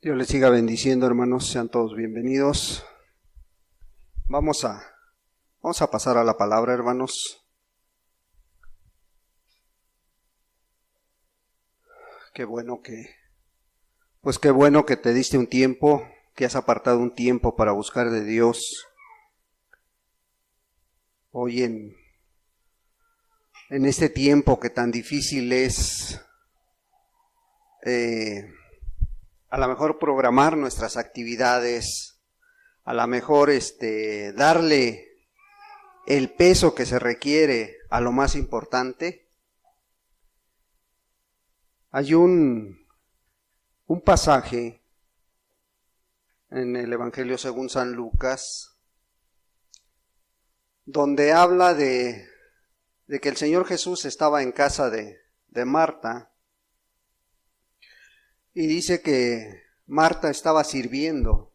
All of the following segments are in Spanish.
Dios les siga bendiciendo, hermanos, sean todos bienvenidos. Vamos a pasar a la palabra, hermanos. Qué bueno que te diste un tiempo, que has apartado un tiempo para buscar de Dios. Hoy en este tiempo que tan difícil es, a lo mejor programar nuestras actividades, a lo mejor darle el peso que se requiere a lo más importante. Hay un pasaje en el Evangelio según San Lucas donde habla de que el Señor Jesús estaba en casa de Marta. Y dice que Marta estaba sirviendo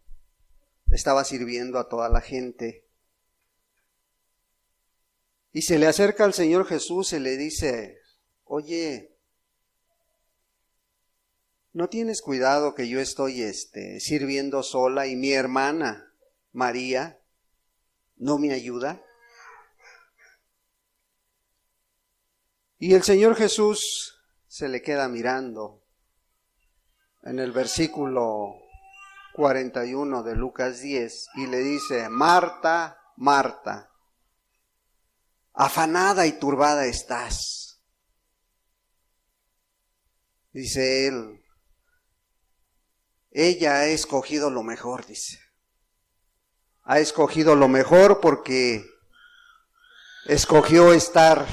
a toda la gente. Y se le acerca al Señor Jesús y le dice: oye, ¿no tienes cuidado que yo estoy sirviendo sola y mi hermana María no me ayuda? Y el Señor Jesús se le queda mirando. En el versículo 41 de Lucas 10, y le dice: Marta, Marta, afanada y turbada estás. Dice él: ella ha escogido lo mejor, dice. Ha escogido lo mejor porque escogió estar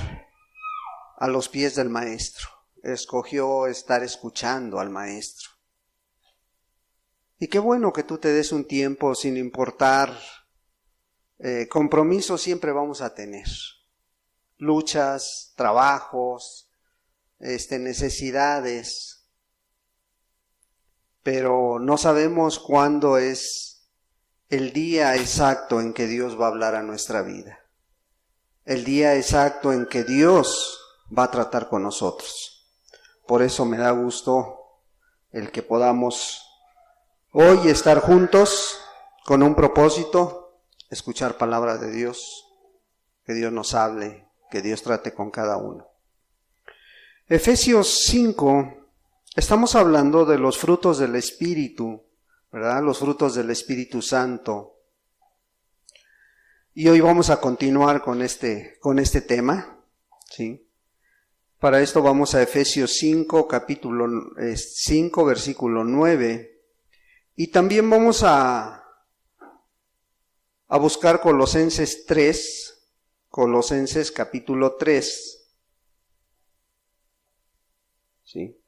a los pies del Maestro. Escogió estar escuchando al Maestro. Y qué bueno que tú te des un tiempo, sin importar compromisos siempre vamos a tener. Luchas, trabajos, necesidades. Pero no sabemos cuándo es el día exacto en que Dios va a hablar a nuestra vida. El día exacto en que Dios va a tratar con nosotros. Por eso me da gusto el que podamos hoy estar juntos con un propósito, escuchar palabra de Dios, que Dios nos hable, que Dios trate con cada uno. Efesios 5, estamos hablando de los frutos del Espíritu, ¿verdad? Los frutos del Espíritu Santo. Y hoy vamos a continuar con este tema, ¿sí? Para esto vamos a Efesios 5, capítulo 5, versículo 9. Y también vamos a buscar Colosenses 3, Colosenses capítulo 3. ¿Sí?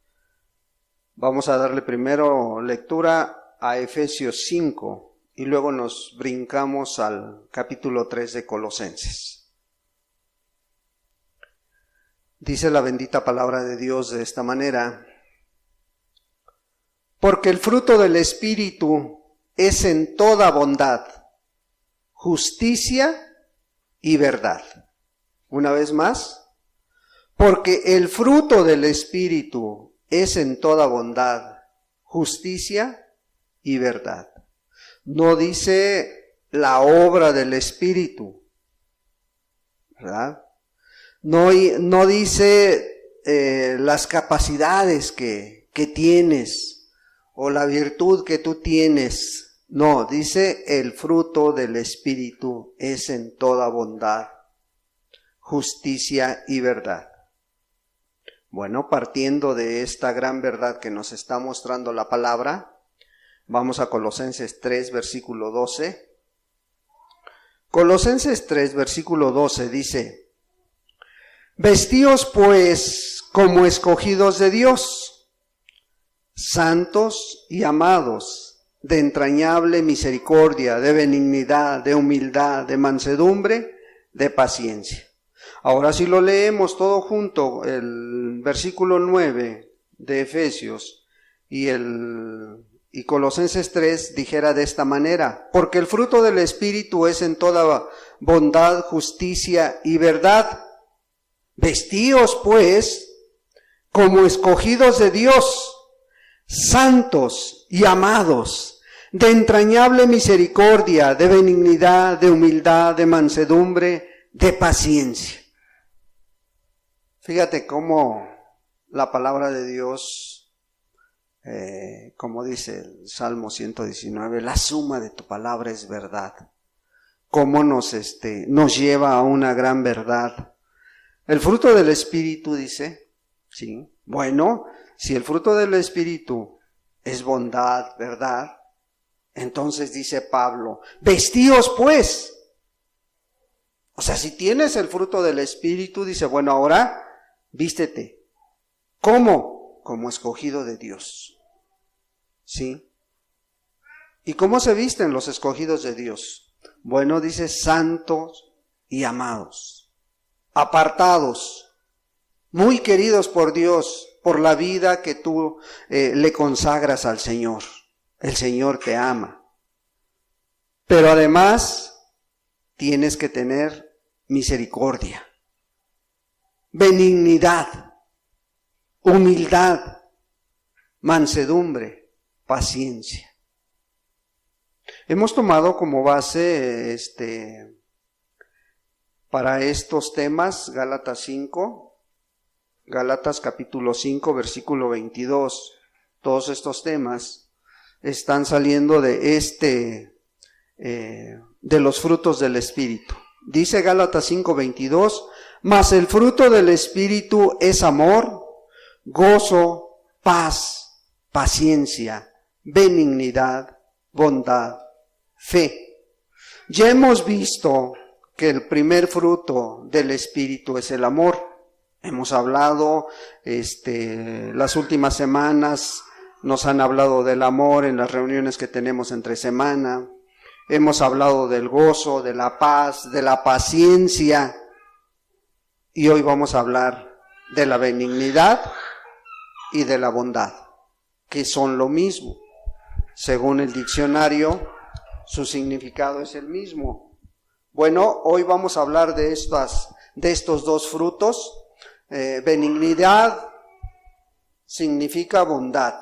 Vamos a darle primero lectura a Efesios 5 y luego nos brincamos al capítulo 3 de Colosenses. Dice la bendita palabra de Dios de esta manera: porque el fruto del Espíritu es en toda bondad, justicia y verdad. Una vez más, porque el fruto del Espíritu es en toda bondad, justicia y verdad. No dice la obra del Espíritu, ¿verdad? No dice las capacidades que tienes o la virtud que tú tienes. No, dice el fruto del Espíritu es en toda bondad, justicia y verdad. Bueno, partiendo de esta gran verdad que nos está mostrando la palabra, vamos a Colosenses 3, versículo 12. Colosenses 3, versículo 12 dice: vestíos pues como escogidos de Dios, santos y amados, de entrañable misericordia, de benignidad, de humildad, de mansedumbre, de paciencia. Ahora si lo leemos todo junto, el versículo 9 de Efesios y Colosenses 3 dijera de esta manera: porque el fruto del Espíritu es en toda bondad, justicia y verdad. Vestíos pues como escogidos de Dios, santos y amados, de entrañable misericordia, de benignidad, de humildad, de mansedumbre, de paciencia. Fíjate cómo la palabra de Dios, como dice el Salmo 119, la suma de tu palabra es verdad. Cómo nos lleva a una gran verdad. El fruto del Espíritu dice, sí, bueno, si el fruto del Espíritu es bondad, verdad, entonces dice Pablo, vestíos pues. O sea, si tienes el fruto del Espíritu, dice, bueno, ahora vístete. ¿Cómo? Como escogido de Dios. ¿Sí? ¿Y cómo se visten los escogidos de Dios? Bueno, dice, santos y amados, apartados, muy queridos por Dios, por la vida que tú le consagras al Señor. El Señor te ama. Pero además, tienes que tener misericordia, benignidad, humildad, mansedumbre, paciencia. Hemos tomado como base para estos temas Gálatas 5, Gálatas capítulo 5, versículo 22. Todos estos temas están saliendo de de los frutos del Espíritu. Dice Gálatas 5, 22, mas el fruto del Espíritu es amor, gozo, paz, paciencia, benignidad, bondad, fe. Ya hemos visto que el primer fruto del Espíritu es el amor. Hemos hablado, las últimas semanas nos han hablado del amor en las reuniones que tenemos entre semana. Hemos hablado del gozo, de la paz, de la paciencia. Y hoy vamos a hablar de la benignidad y de la bondad, que son lo mismo. Según el diccionario, su significado es el mismo. Bueno, hoy vamos a hablar de estos dos frutos. Benignidad significa bondad.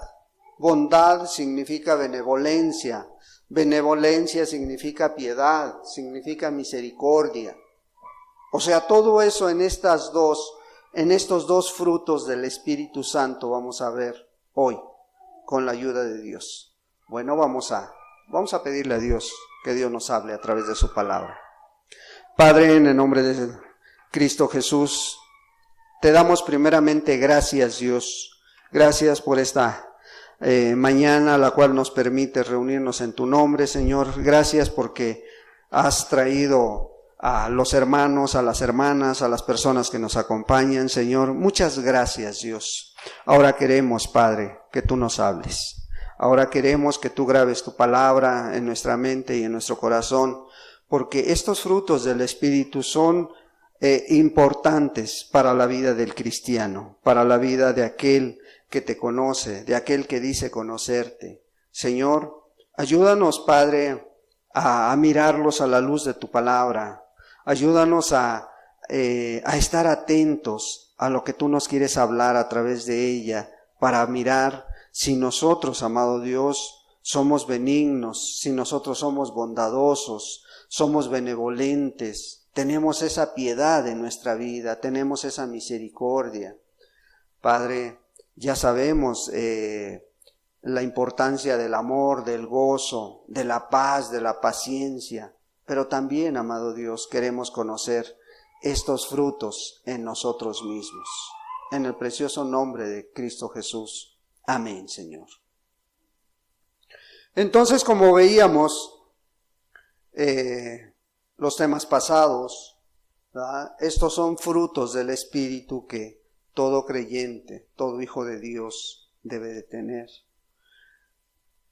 Bondad significa benevolencia. Benevolencia significa piedad, significa misericordia. O sea, todo eso en estos dos frutos del Espíritu Santo vamos a ver hoy con la ayuda de Dios. Bueno, vamos a pedirle a Dios que Dios nos hable a través de su palabra. Padre, en el nombre de Cristo Jesús, te damos primeramente gracias, Dios. Gracias por esta mañana, la cual nos permite reunirnos en tu nombre, Señor. Gracias porque has traído a los hermanos, a las hermanas, a las personas que nos acompañan, Señor. Muchas gracias, Dios. Ahora queremos, Padre, que tú nos hables. Ahora queremos que tú grabes tu palabra en nuestra mente y en nuestro corazón, porque estos frutos del Espíritu son importantes para la vida del cristiano, para la vida de aquel que te conoce, de aquel que dice conocerte. Señor, ayúdanos, Padre, a mirarlos a la luz de tu palabra. Ayúdanos a estar atentos a lo que tú nos quieres hablar a través de ella, para mirar si nosotros, amado Dios, somos benignos, si nosotros somos bondadosos, somos benevolentes, tenemos esa piedad en nuestra vida, tenemos esa misericordia. Padre, ya sabemos la importancia del amor, del gozo, de la paz, de la paciencia, pero también, amado Dios, queremos conocer estos frutos en nosotros mismos. En el precioso nombre de Cristo Jesús. Amén, Señor. Entonces, como veíamos los temas pasados, ¿verdad? Estos son frutos del Espíritu que todo creyente, todo hijo de Dios debe de tener.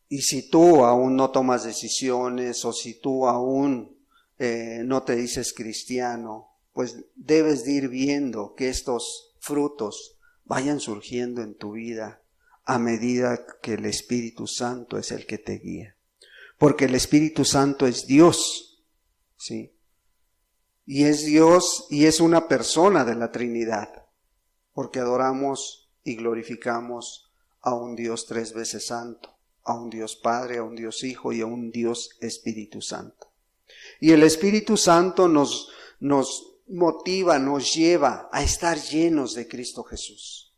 Y si tú aún no tomas decisiones, o si tú aún no te dices cristiano, pues debes de ir viendo que estos frutos vayan surgiendo en tu vida a medida que el Espíritu Santo es el que te guía. Porque el Espíritu Santo es Dios, ¿sí? Y es Dios y es una persona de la Trinidad, porque adoramos y glorificamos a un Dios 3 veces santo, a un Dios Padre, a un Dios Hijo y a un Dios Espíritu Santo. Y el Espíritu Santo nos motiva, nos lleva a estar llenos de Cristo Jesús.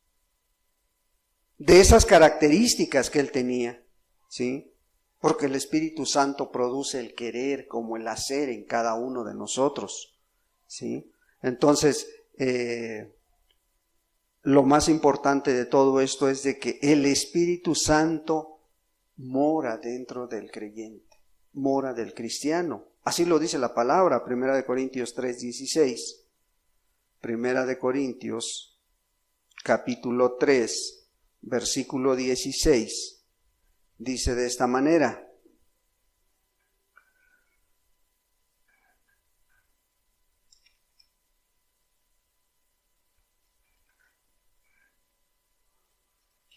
De esas características que Él tenía, ¿sí? Porque el Espíritu Santo produce el querer como el hacer en cada uno de nosotros, ¿sí? Entonces, lo más importante de todo esto es de que el Espíritu Santo mora dentro del creyente, mora del cristiano. Así lo dice la palabra, 1 Corintios 3:16. 1 Corintios capítulo 3, versículo 16. Dice de esta manera: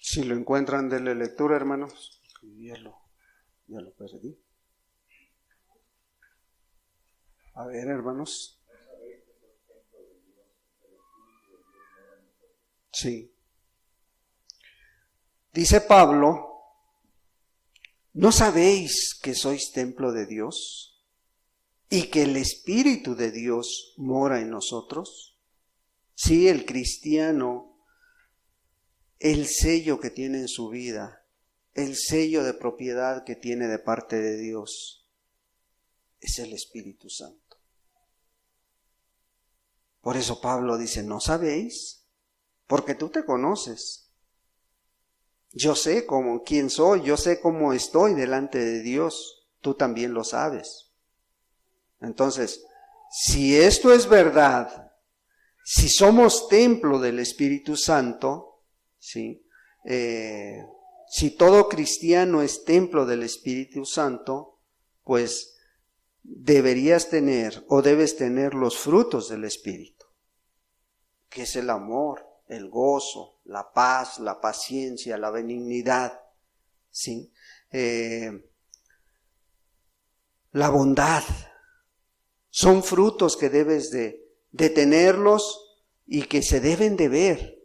si lo encuentran, denle lectura, hermanos. Ya lo perdí. A ver, hermanos. Sí. Dice Pablo: ¿no sabéis que sois templo de Dios y que el Espíritu de Dios mora en nosotros? Sí, el cristiano, el sello que tiene en su vida, el sello de propiedad que tiene de parte de Dios, es el Espíritu Santo. Por eso Pablo dice: ¿no sabéis? Porque tú te conoces. Yo sé quién soy, yo sé cómo estoy delante de Dios, tú también lo sabes. Entonces, si esto es verdad, si somos templo del Espíritu Santo, ¿sí? Si todo cristiano es templo del Espíritu Santo, pues deberías tener o debes tener los frutos del Espíritu, que es el amor, el gozo, la paz, la paciencia, la benignidad, ¿sí? La bondad. Son frutos que debes de tenerlos y que se deben de ver,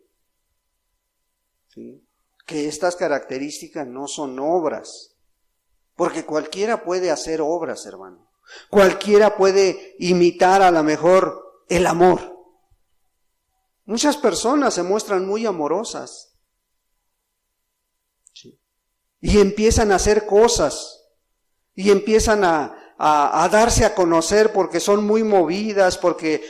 ¿sí? Que estas características no son obras, porque cualquiera puede hacer obras, hermano. Cualquiera puede imitar a lo mejor el amor. Muchas personas se muestran muy amorosas, ¿sí? Y empiezan a hacer cosas y empiezan a darse a conocer porque son muy movidas, porque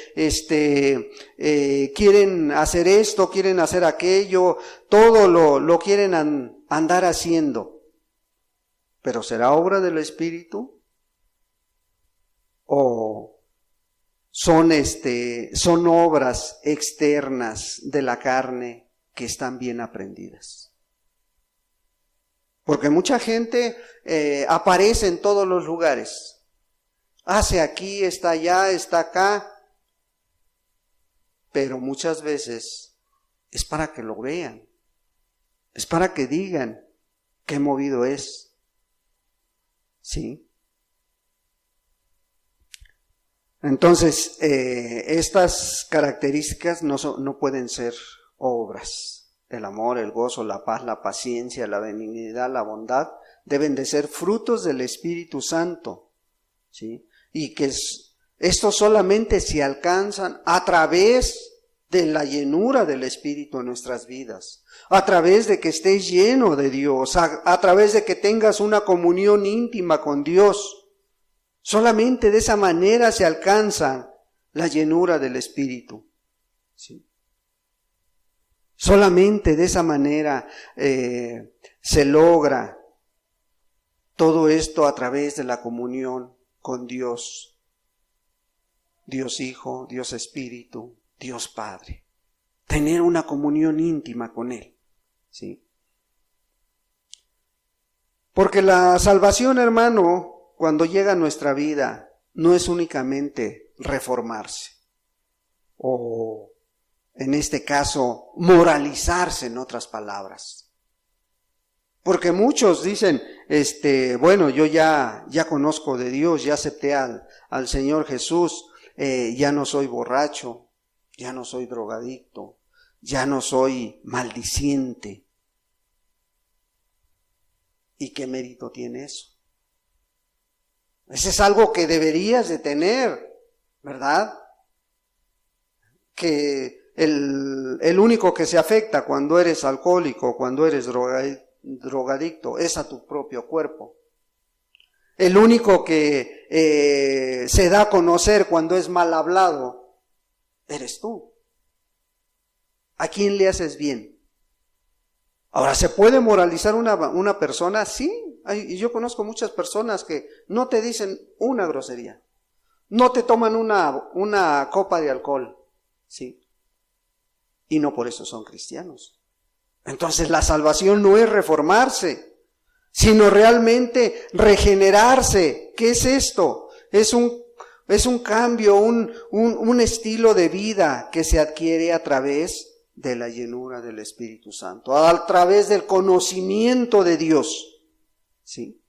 quieren hacer esto, quieren hacer aquello, todo lo quieren andar haciendo. ¿Pero será obra del Espíritu? ¿O son obras externas de la carne que están bien aprendidas? Porque mucha gente aparece en todos los lugares. Hace aquí, está allá, está acá. Pero muchas veces es para que lo vean. Es para que digan qué movido es. ¿Sí? Entonces, estas características no pueden ser obras. El amor, el gozo, la paz, la paciencia, la benignidad, la bondad, deben de ser frutos del Espíritu Santo, ¿sí? Y que estos solamente se alcanzan a través de la llenura del Espíritu en nuestras vidas, a través de que estés lleno de Dios, a través de que tengas una comunión íntima con Dios. Solamente de esa manera se alcanza la llenura del Espíritu, ¿sí? Solamente de esa manera se logra todo esto a través de la comunión con Dios, Dios Hijo, Dios Espíritu, Dios Padre. Tener una comunión íntima con Él, ¿sí? Porque la salvación, hermano, cuando llega a nuestra vida, no es únicamente reformarse o, en este caso, moralizarse, en otras palabras. Porque muchos dicen, bueno, yo ya conozco de Dios, ya acepté al Señor Jesús, ya no soy borracho, ya no soy drogadicto, ya no soy maldiciente. ¿Y qué mérito tiene eso? Ese es algo que deberías de tener, ¿verdad? Que el único que se afecta cuando eres alcohólico, cuando eres drogadicto, es a tu propio cuerpo. El único que se da a conocer cuando es mal hablado, eres tú. ¿A quién le haces bien? Ahora, ¿se puede moralizar una persona? Sí, y yo conozco muchas personas que no te dicen una grosería, no te toman una copa de alcohol, sí, y no por eso son cristianos. Entonces la salvación no es reformarse, sino realmente regenerarse. ¿Qué es esto? Es un cambio, un estilo de vida que se adquiere a través de la llenura del Espíritu Santo, a través del conocimiento de Dios, ¿sí?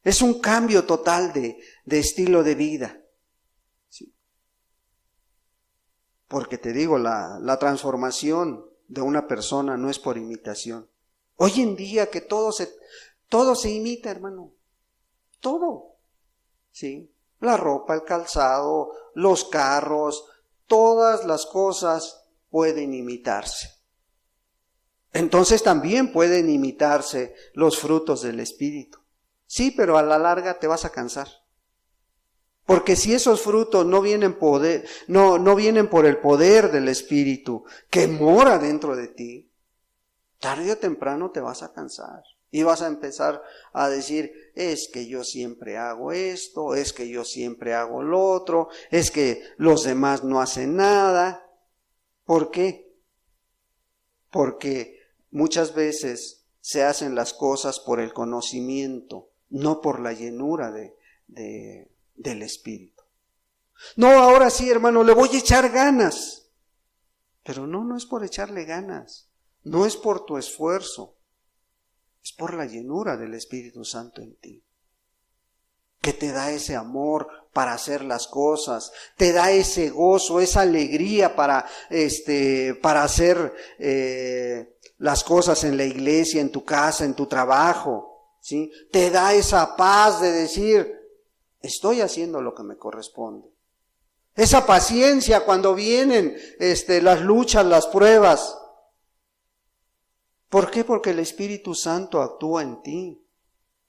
Es un cambio total de estilo de vida, ¿sí? Porque te digo, la transformación de una persona no es por imitación. Hoy en día que todo se imita, hermano, todo, ¿sí? La ropa, el calzado, los carros, todas las cosas pueden imitarse. Entonces también pueden imitarse los frutos del Espíritu. Sí, pero a la larga te vas a cansar. Porque si esos frutos no vienen no vienen por el poder del Espíritu que mora dentro de ti, tarde o temprano te vas a cansar. Y vas a empezar a decir, es que yo siempre hago esto, es que yo siempre hago lo otro, es que los demás no hacen nada. ¿Por qué? Porque muchas veces se hacen las cosas por el conocimiento, no por la llenura del Espíritu. No, ahora sí, hermano, le voy a echar ganas. Pero no es por echarle ganas, no es por tu esfuerzo, es por la llenura del Espíritu Santo en ti, que te da ese amor para hacer las cosas, te da ese gozo, esa alegría para hacer las cosas en la iglesia, en tu casa, en tu trabajo, ¿sí? Te da esa paz de decir, estoy haciendo lo que me corresponde. Esa paciencia cuando vienen las luchas, las pruebas. ¿Por qué? Porque el Espíritu Santo actúa en ti,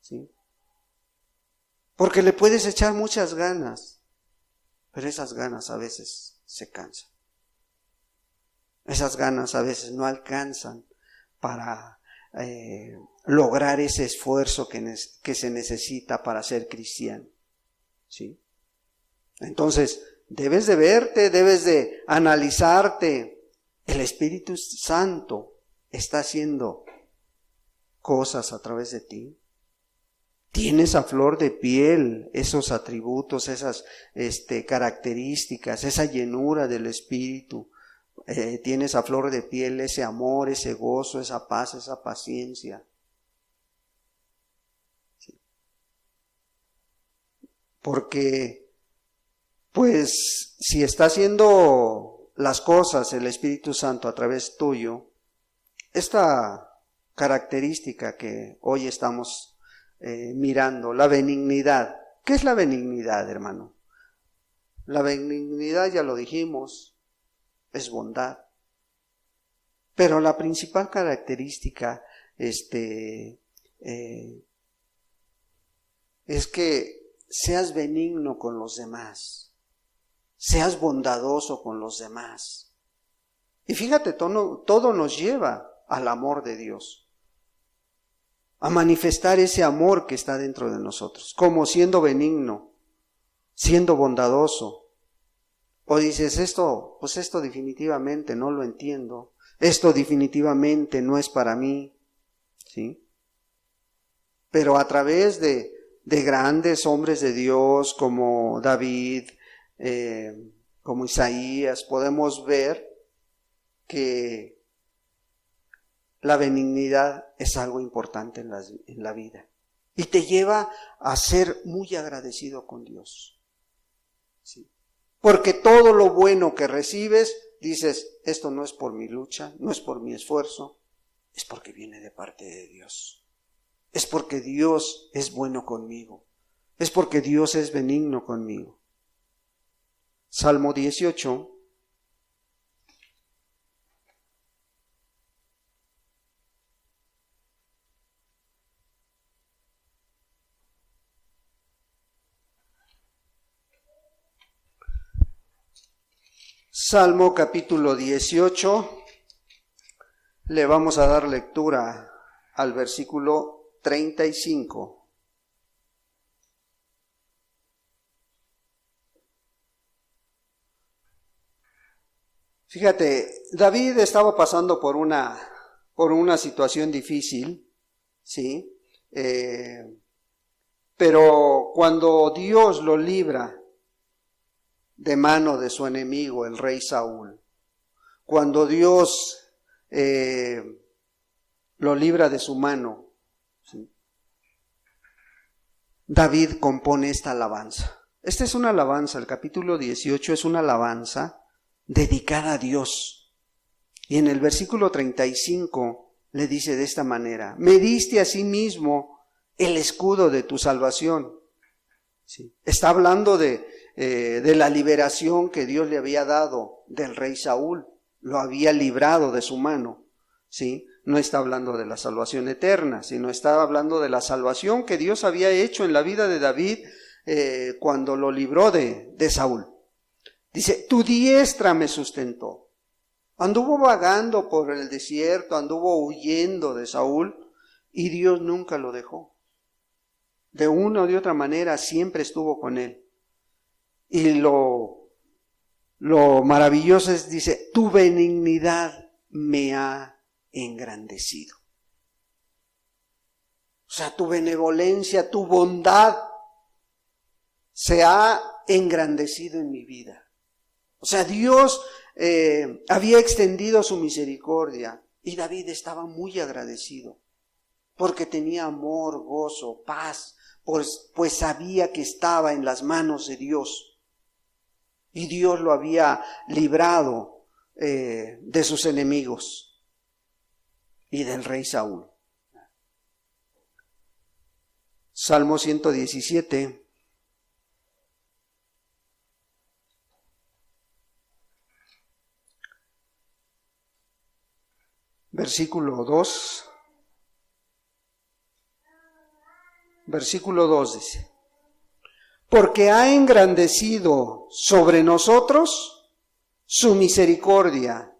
¿sí? Porque le puedes echar muchas ganas, pero esas ganas a veces se cansan. Esas ganas a veces no alcanzan para lograr ese esfuerzo que se necesita para ser cristiano, ¿sí? Entonces, debes de verte, debes de analizarte. El Espíritu Santo está haciendo cosas a través de ti. Tienes a flor de piel esos atributos, esas características, esa llenura del Espíritu. Tienes a flor de piel ese amor, ese gozo, esa paz, esa paciencia. Sí. Porque, pues, si está haciendo las cosas el Espíritu Santo a través tuyo, esta característica que hoy estamos mirando, la benignidad. ¿Qué es la benignidad, hermano? La benignidad, ya lo dijimos, es bondad. Pero la principal característica es que seas benigno con los demás, seas bondadoso con los demás. Y fíjate, todo nos lleva al amor de Dios, a manifestar ese amor que está dentro de nosotros, como siendo benigno, siendo bondadoso. O dices, esto definitivamente no lo entiendo, esto definitivamente no es para mí, ¿sí? Pero a través de grandes hombres de Dios como David, como Isaías, podemos ver que la benignidad es algo importante en la vida y te lleva a ser muy agradecido con Dios, ¿sí? Porque todo lo bueno que recibes, dices, esto no es por mi lucha, no es por mi esfuerzo, es porque viene de parte de Dios. es porque Dios es bueno conmigo, es porque Dios es benigno conmigo. Salmo 18. Salmo capítulo 18, le vamos a dar lectura al versículo 35. Fíjate, David estaba pasando por una situación difícil, ¿sí? Pero cuando Dios lo libra de mano de su enemigo, el rey Saúl, cuando Dios lo libra de su mano, ¿sí?, David compone esta alabanza. Esta es una alabanza, el capítulo 18 es una alabanza dedicada a Dios. Y en el versículo 35 le dice de esta manera: me diste a sí mismo el escudo de tu salvación. ¿Sí? Está hablando de la liberación que Dios le había dado del rey Saúl. Lo había librado de su mano. ¿Sí? No está hablando de la salvación eterna, sino está hablando de la salvación que Dios había hecho en la vida de David cuando lo libró de Saúl. Dice, tu diestra me sustentó. Anduvo vagando por el desierto, anduvo huyendo de Saúl y Dios nunca lo dejó. De una o de otra manera siempre estuvo con él. Y lo maravilloso es, dice, tu benignidad me ha engrandecido. O sea, tu benevolencia, tu bondad se ha engrandecido en mi vida. O sea, Dios había extendido su misericordia y David estaba muy agradecido porque tenía amor, gozo, paz, pues sabía que estaba en las manos de Dios y Dios lo había librado de sus enemigos y del rey Saúl. Salmo 117. Versículo 2. Versículo 2 dice: porque ha engrandecido sobre nosotros su misericordia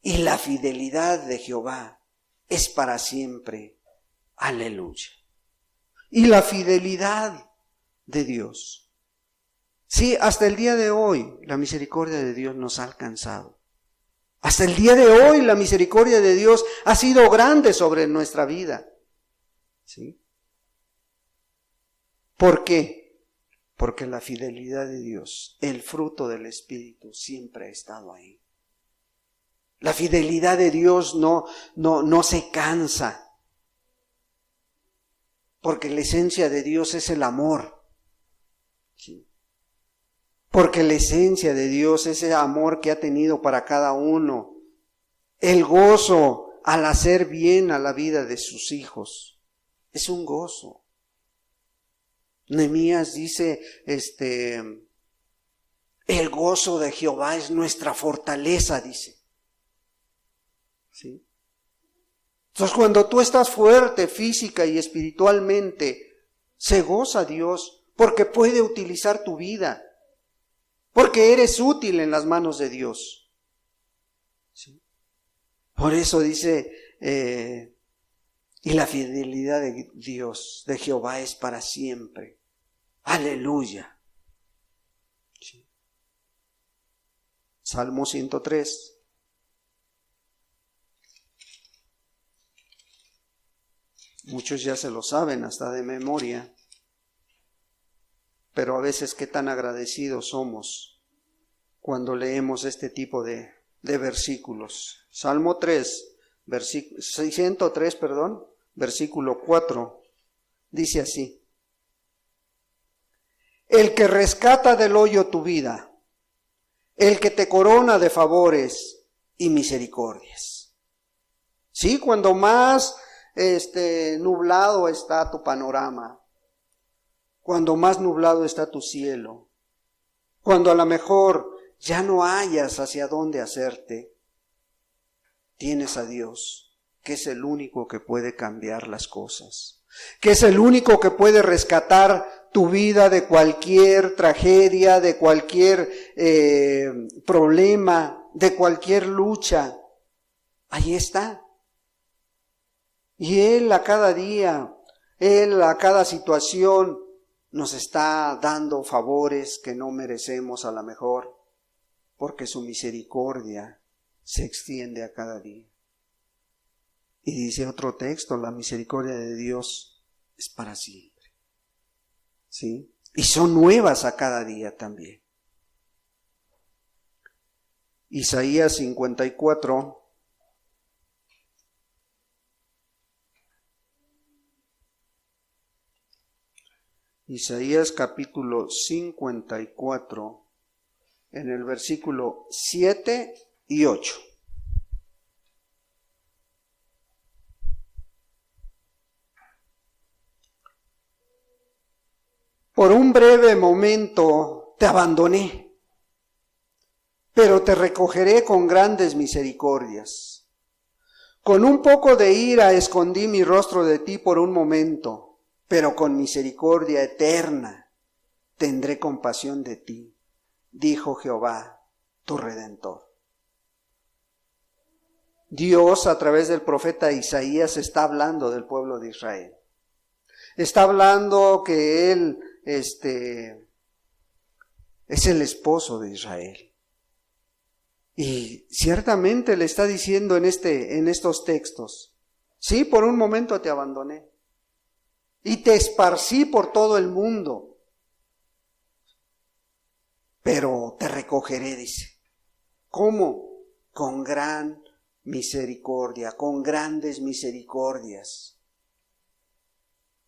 y la fidelidad de Jehová es para siempre. Aleluya. Y la fidelidad de Dios. Sí, hasta el día de hoy la misericordia de Dios nos ha alcanzado. Hasta el día de hoy la misericordia de Dios ha sido grande sobre nuestra vida. ¿Sí? ¿Por qué? Porque la fidelidad de Dios, el fruto del Espíritu, siempre ha estado ahí. La fidelidad de Dios no se cansa. Porque la esencia de Dios es el amor. ¿Sí? Porque la esencia de Dios es el amor que ha tenido para cada uno. El gozo al hacer bien a la vida de sus hijos. Es un gozo. Nehemías dice, el gozo de Jehová es nuestra fortaleza, dice. ¿Sí? Entonces, cuando tú estás fuerte física y espiritualmente, se goza Dios porque puede utilizar tu vida, porque eres útil en las manos de Dios. ¿Sí? Por eso dice, y la fidelidad de Dios, de Jehová, es para siempre. Aleluya. ¿Sí? Salmo 103. Muchos ya se lo saben hasta de memoria, pero a veces qué tan agradecidos somos cuando leemos este tipo de versículos. Salmo 3, 103, versículo 4, dice así: el que rescata del hoyo tu vida, el que te corona de favores y misericordias. Sí, cuando más nublado está tu panorama, cuando más nublado está tu cielo, cuando a lo mejor ya no hayas hacia dónde hacerte, tienes a Dios, que es el único que puede cambiar las cosas, que es el único que puede rescatar tu vida de cualquier tragedia, de cualquier problema, de cualquier lucha. Ahí está. Y Él a cada día, Él a cada situación nos está dando favores que no merecemos a lo mejor, porque su misericordia se extiende a cada día. Y dice otro texto, la misericordia de Dios es para siempre. ¿Sí? Y son nuevas a cada día también. Isaías 54. Isaías capítulo 54, en el versículo 7 y 8. Por un breve momento te abandoné, pero te recogeré con grandes misericordias. Con un poco de ira escondí mi rostro de ti por un momento, pero con misericordia eterna tendré compasión de ti, dijo Jehová, tu Redentor. Dios, a través del profeta Isaías, está hablando del pueblo de Israel. Está hablando que Él es el esposo de Israel. Y ciertamente le está diciendo en estos textos, sí, por un momento te abandoné y te esparcí por todo el mundo, pero te recogeré, dice. ¿Cómo? Con gran misericordia, con grandes misericordias.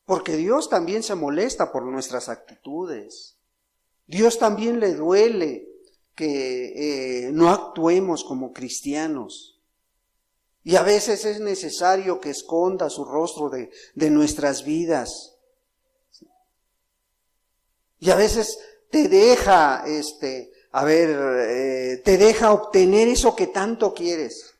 Porque Dios también se molesta por nuestras actitudes. Dios también le duele que no actuemos como cristianos. Y a veces es necesario que esconda su rostro de nuestras vidas. Y a veces te deja, te deja obtener eso que tanto quieres.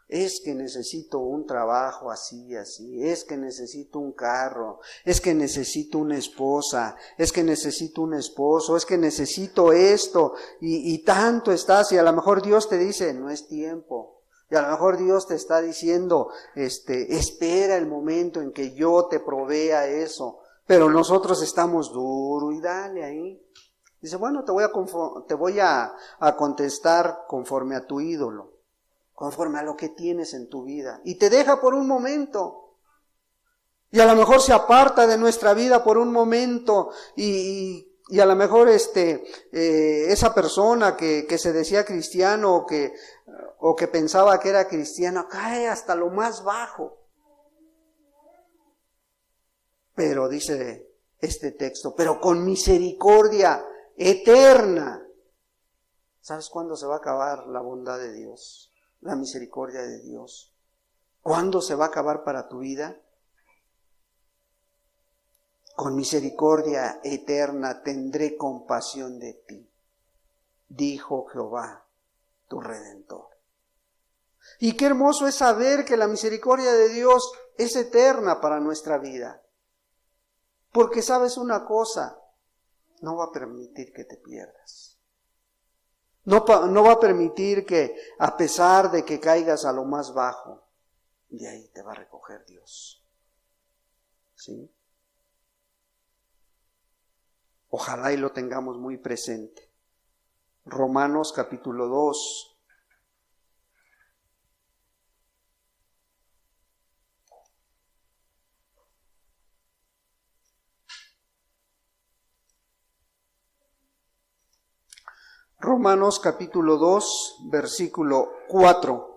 Es que necesito un trabajo así, es que necesito un carro, es que necesito una esposa, es que necesito un esposo, es que necesito esto, y tanto estás, y a lo mejor Dios te dice, no es tiempo. Y a lo mejor Dios te está diciendo, espera el momento en que yo te provea eso. Pero nosotros estamos duro y dale ahí. Dice, bueno, te voy a contestar conforme a tu ídolo, conforme a lo que tienes en tu vida. Y te deja por un momento. Y a lo mejor se aparta de nuestra vida por un momento y a lo mejor esa persona que se decía cristiano o que pensaba que era cristiano cae hasta lo más bajo. Pero dice este texto, pero con misericordia eterna. ¿Sabes cuándo se va a acabar la bondad de Dios? La misericordia de Dios. ¿Cuándo se va a acabar para tu vida? Con misericordia eterna tendré compasión de ti, dijo Jehová, tu Redentor. Y qué hermoso es saber que la misericordia de Dios es eterna para nuestra vida. Porque sabes una cosa, no va a permitir que te pierdas. No va a permitir que, a pesar de que caigas a lo más bajo, de ahí te va a recoger Dios. ¿Sí? Ojalá y lo tengamos muy presente. Romanos capítulo 2. Romanos capítulo 2, versículo 4.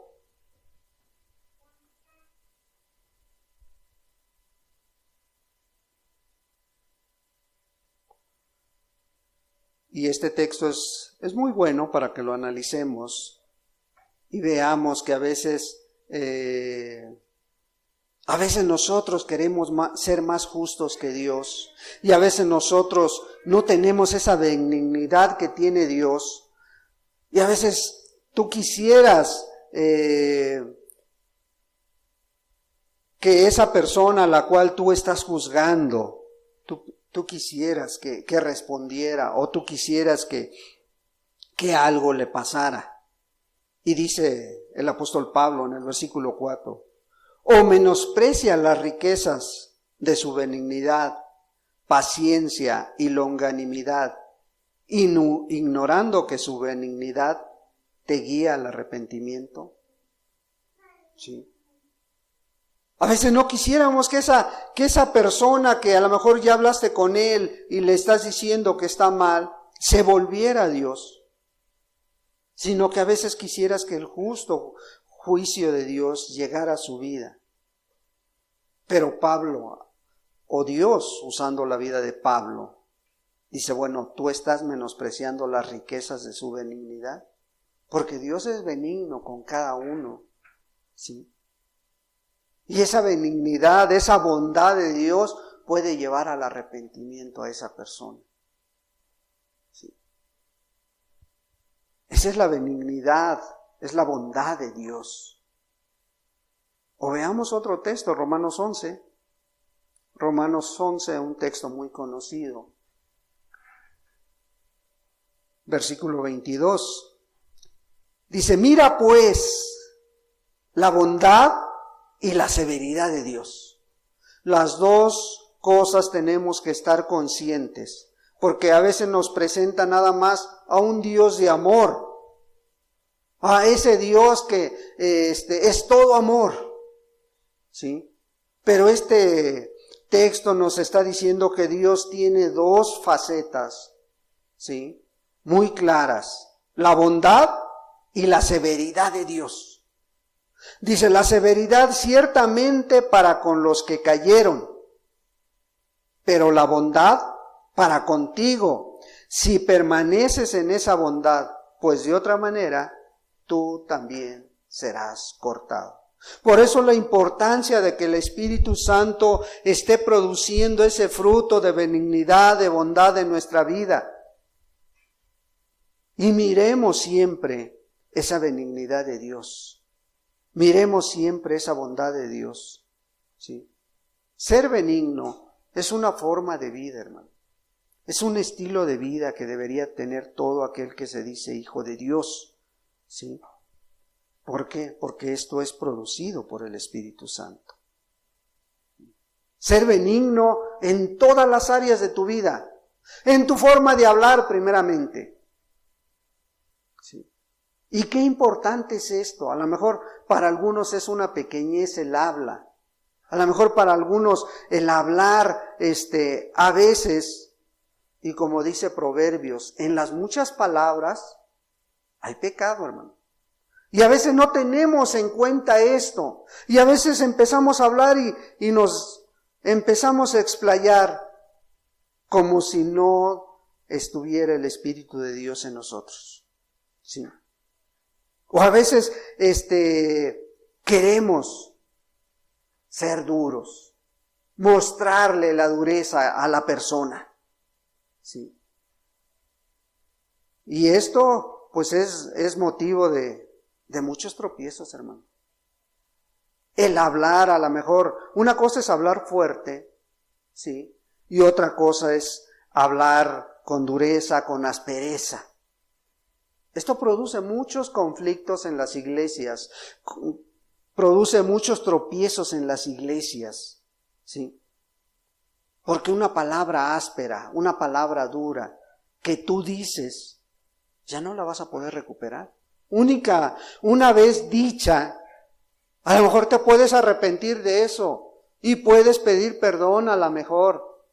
Y este texto es muy bueno para que lo analicemos y veamos que a veces A veces nosotros queremos ser más justos que Dios y a veces nosotros no tenemos esa benignidad que tiene Dios y a veces tú quisieras que esa persona a la cual tú estás juzgando, tú quisieras que respondiera o tú quisieras que algo le pasara. Y dice el apóstol Pablo en el versículo 4, o menosprecia las riquezas de su benignidad, paciencia y longanimidad, ignorando que su benignidad te guía al arrepentimiento. ¿Sí? A veces no quisiéramos que esa persona que a lo mejor ya hablaste con él y le estás diciendo que está mal, se volviera a Dios, sino que a veces quisieras que el justo juicio de Dios llegara a su vida. Pero Pablo, o Dios usando la vida de Pablo, dice, bueno, tú estás menospreciando las riquezas de su benignidad, porque Dios es benigno con cada uno, ¿sí? Y esa benignidad, esa bondad de Dios puede llevar al arrepentimiento a esa persona, ¿sí? Esa es la benignidad, es la bondad de Dios. O veamos otro texto, Romanos 11. Romanos 11, un texto muy conocido. Versículo 22. Dice, mira pues la bondad y la severidad de Dios. Las dos cosas tenemos que estar conscientes, porque a veces nos presenta nada más a un Dios de amor, a ese Dios que es todo amor, ¿sí? Pero este texto nos está diciendo que Dios tiene dos facetas, ¿sí? Muy claras, la bondad y la severidad de Dios. Dice, la severidad ciertamente para con los que cayeron, pero la bondad para contigo, si permaneces en esa bondad, pues de otra manera tú también serás cortado. Por eso la importancia de que el Espíritu Santo esté produciendo ese fruto de benignidad, de bondad en nuestra vida. Y miremos siempre esa benignidad de Dios. Miremos siempre esa bondad de Dios, ¿sí? Ser benigno es una forma de vida, hermano. Es un estilo de vida que debería tener todo aquel que se dice hijo de Dios, ¿sí? ¿Por qué? Porque esto es producido por el Espíritu Santo. Ser benigno en todas las áreas de tu vida, en tu forma de hablar primeramente. ¿Sí? Y qué importante es esto. A lo mejor para algunos es una pequeñez el habla. A lo mejor para algunos el hablar, a veces, y como dice Proverbios, en las muchas palabras hay pecado, hermano. Y a veces no tenemos en cuenta esto. Y a veces empezamos a hablar y nos empezamos a explayar como si no estuviera el Espíritu de Dios en nosotros. ¿Sí? O a veces queremos ser duros, mostrarle la dureza a la persona. ¿Sí? Y esto pues es motivo de muchos tropiezos, hermano. El hablar, a lo mejor, una cosa es hablar fuerte, ¿sí? Y otra cosa es hablar con dureza, con aspereza. Esto produce muchos conflictos en las iglesias, produce muchos tropiezos en las iglesias, ¿sí? Porque una palabra áspera, una palabra dura que tú dices, ya no la vas a poder recuperar. Una vez dicha, a lo mejor te puedes arrepentir de eso y puedes pedir perdón a lo mejor,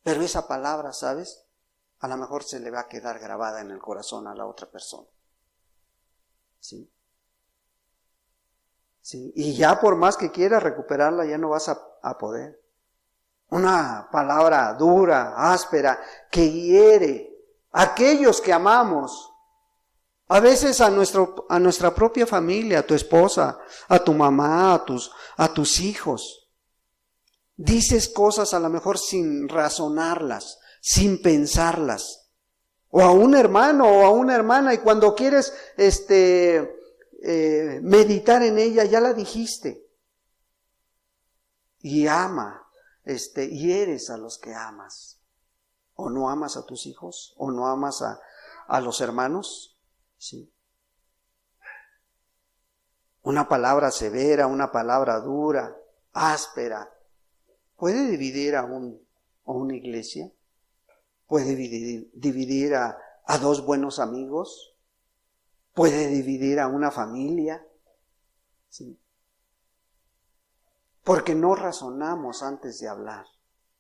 pero esa palabra, ¿sabes? A lo mejor se le va a quedar grabada en el corazón a la otra persona. ¿Sí? ¿Sí? Y ya por más que quieras recuperarla, ya no vas a poder. Una palabra dura, áspera, que hiere a aquellos que amamos. A veces a nuestra propia familia, a tu esposa, a tu mamá, a tus hijos. Dices cosas a lo mejor sin razonarlas, sin pensarlas. O a un hermano o a una hermana, y cuando quieres meditar en ella, ya la dijiste. Y hieres a los que amas. O no amas a tus hijos, o no amas a los hermanos. Sí. Una palabra severa, una palabra dura, áspera, ¿puede dividir a una iglesia? ¿Puede dividir a dos buenos amigos? ¿Puede dividir a una familia? Sí. Porque no razonamos antes de hablar,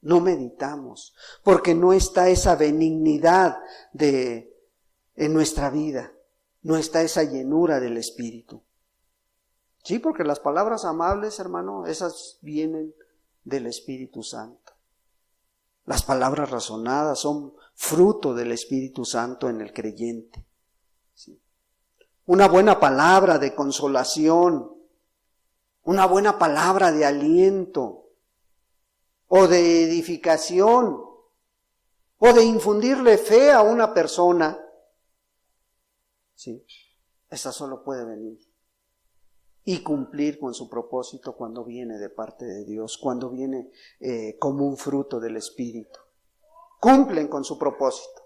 no meditamos, porque no está esa benignidad en nuestra vida, no está esa llenura del Espíritu. Sí, porque las palabras amables, hermano, esas vienen del Espíritu Santo. Las palabras razonadas son fruto del Espíritu Santo en el creyente. Sí. Una buena palabra de consolación, una buena palabra de aliento o de edificación o de infundirle fe a una persona. Sí, esa solo puede venir y cumplir con su propósito cuando viene de parte de Dios, cuando viene como un fruto del Espíritu. Cumplen con su propósito.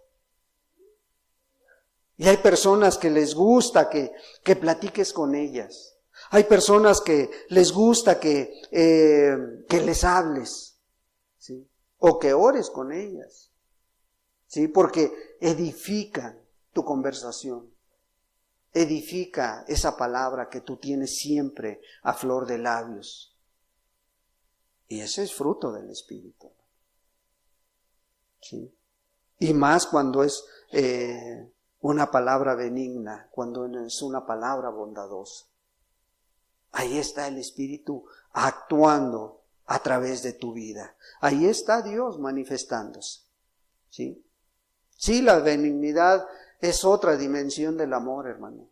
Y hay personas que les gusta que platiques con ellas. Hay personas que les gusta que les hables, ¿sí? O que ores con ellas, ¿sí? Porque edifican tu conversación. Edifica esa palabra que tú tienes siempre a flor de labios. Y ese es fruto del Espíritu. ¿Sí? Y más cuando es una palabra benigna, cuando es una palabra bondadosa. Ahí está el Espíritu actuando a través de tu vida. Ahí está Dios manifestándose. ¿Sí? Sí, la benignidad es otra dimensión del amor, hermano.